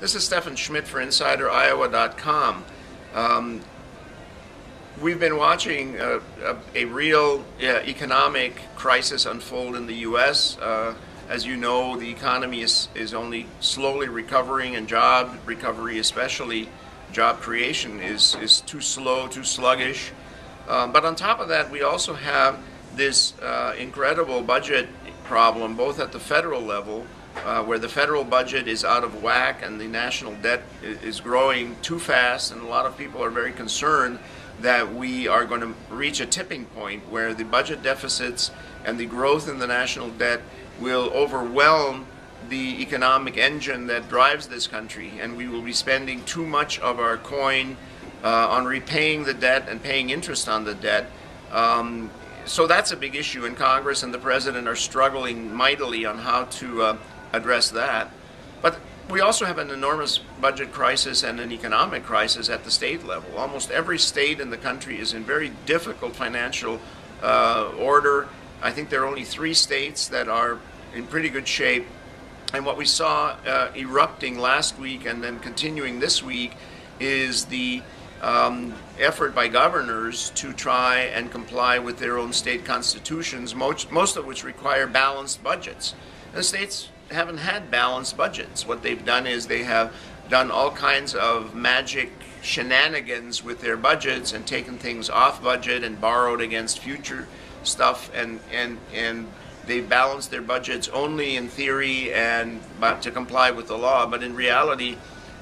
This is Steffen Schmidt for InsiderIowa.com. We've been watching a real economic crisis unfold in the U.S. As you know, the economy is only slowly recovering, and job recovery, especially job creation, is too slow, too sluggish. But on top of that, we also have this incredible budget problem, both at the federal level, where the federal budget is out of whack and the national debt is growing too fast, and a lot of people are very concerned that we are going to reach a tipping point where the budget deficits and the growth in the national debt will overwhelm the economic engine that drives this country, and we will be spending too much of our coin on repaying the debt and paying interest on the debt. So that's a big issue, and Congress and the President are struggling mightily on how to address that. But we also have an enormous budget crisis and an economic crisis at the state level. Almost every state in the country is in very difficult financial order. I think there are only 3 states that are in pretty good shape. And what we saw erupting last week and then continuing this week is the effort by governors to try and comply with their own state constitutions, most of which require balanced budgets. The states haven't had balanced budgets. What they've done is they have done all kinds of magic shenanigans with their budgets and taken things off budget and borrowed against future stuff, and they balance their budgets only in theory and to comply with the law. But in reality,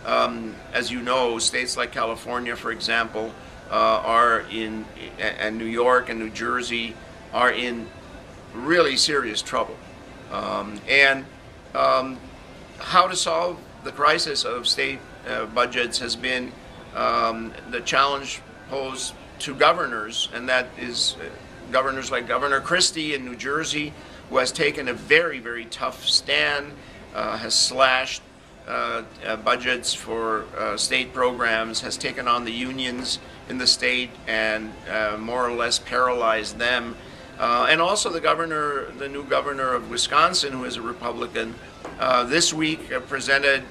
as you know, states like California, for example, and New York and New Jersey are in really serious trouble. How to solve the crisis of state budgets has been the challenge posed to governors, and that is governors like Governor Christie in New Jersey, who has taken a very, very tough stand, has slashed budgets for state programs, has taken on the unions in the state and more or less paralyzed them. And also the new governor of Wisconsin, who is a Republican, this week presented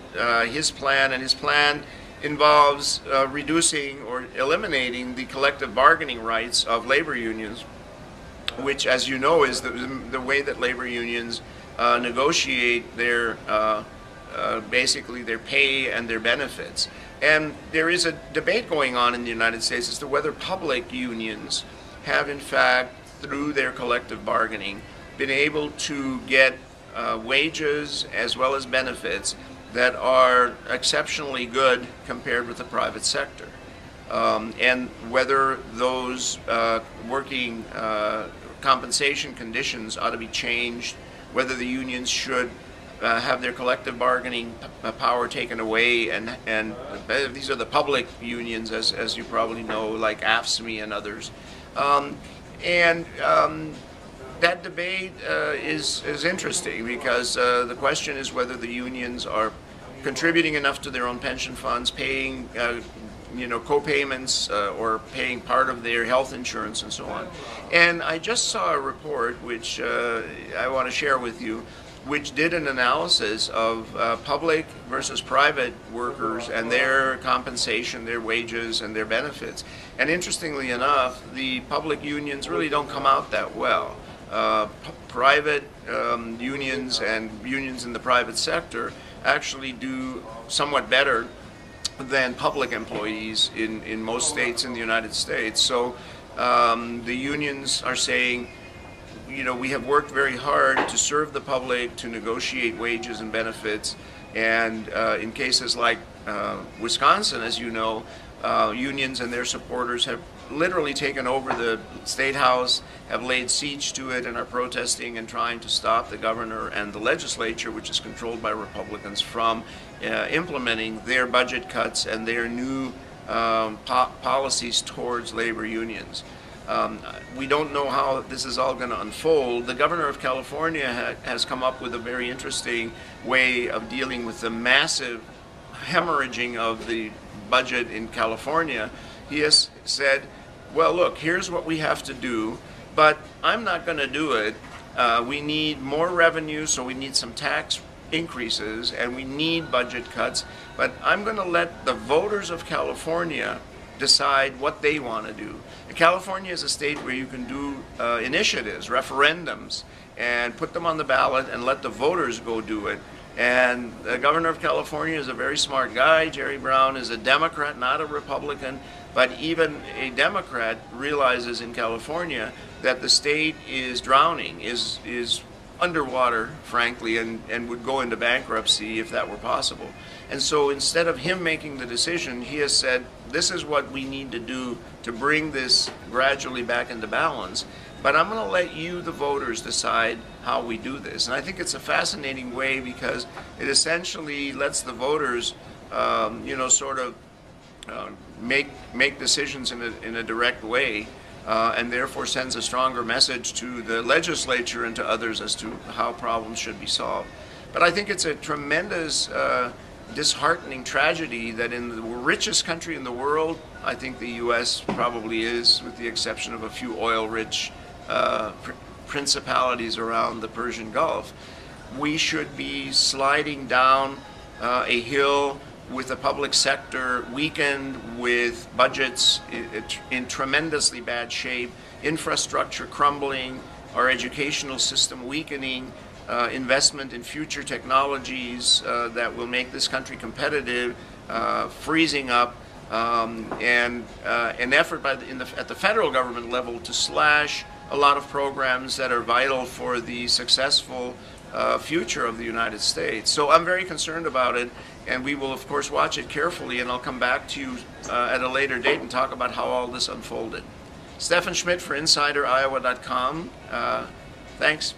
his plan, and his plan involves reducing or eliminating the collective bargaining rights of labor unions, which, as you know, is the way that labor unions negotiate their basically their pay and their benefits. And there is a debate going on in the United States as to whether public unions have, in fact, through their collective bargaining, been able to get wages as well as benefits that are exceptionally good compared with the private sector. And whether those working compensation conditions ought to be changed, whether the unions should have their collective bargaining power taken away, and these are the public unions, as you probably know, like AFSCME and others. That debate is interesting, because the question is whether the unions are contributing enough to their own pension funds, paying co-payments, or paying part of their health insurance and so on. And I just saw a report which I want to share with you, which did an analysis of public versus private workers and their compensation, their wages, and their benefits. And interestingly enough, the public unions really don't come out that well. Private unions and unions in the private sector actually do somewhat better than public employees in most states in the United States. So the unions are saying, we have worked very hard to serve the public, to negotiate wages and benefits, and in cases like Wisconsin, as you know, unions and their supporters have literally taken over the State House, have laid siege to it, and are protesting and trying to stop the governor and the legislature, which is controlled by Republicans, from implementing their budget cuts and their new policies towards labor unions. We don't know how this is all going to unfold. The governor of California has come up with a very interesting way of dealing with the massive hemorrhaging of the budget in California. He has said, well, look, here's what we have to do, but I'm not going to do it. We need more revenue, so we need some tax increases and we need budget cuts, but I'm going to let the voters of California decide what they want to do. California is a state where you can do initiatives, referendums, and put them on the ballot and let the voters go do it. And the governor of California is a very smart guy. Jerry Brown is a Democrat, not a Republican, but even a Democrat realizes in California that the state is drowning, is underwater, frankly, and would go into bankruptcy if that were possible. And so instead of him making the decision, he has said, this is what we need to do to bring this gradually back into balance. But I'm going to let you, the voters, decide how we do this. And I think it's a fascinating way because it essentially lets the voters, sort of make decisions in a direct way, and therefore sends a stronger message to the legislature and to others as to how problems should be solved. But I think it's a tremendous disheartening tragedy that in the richest country in the world, I think the U.S. probably is, with the exception of a few oil-rich principalities around the Persian Gulf, we should be sliding down a hill with the public sector weakened, with budgets in tremendously bad shape, infrastructure crumbling, our educational system weakening, investment in future technologies that will make this country competitive, freezing up, and an effort at the federal government level to slash a lot of programs that are vital for the successful future of the United States. So I'm very concerned about it, and we will of course watch it carefully, and I'll come back to you at a later date and talk about how all this unfolded. Steffen Schmidt for InsiderIowa.com. Thanks.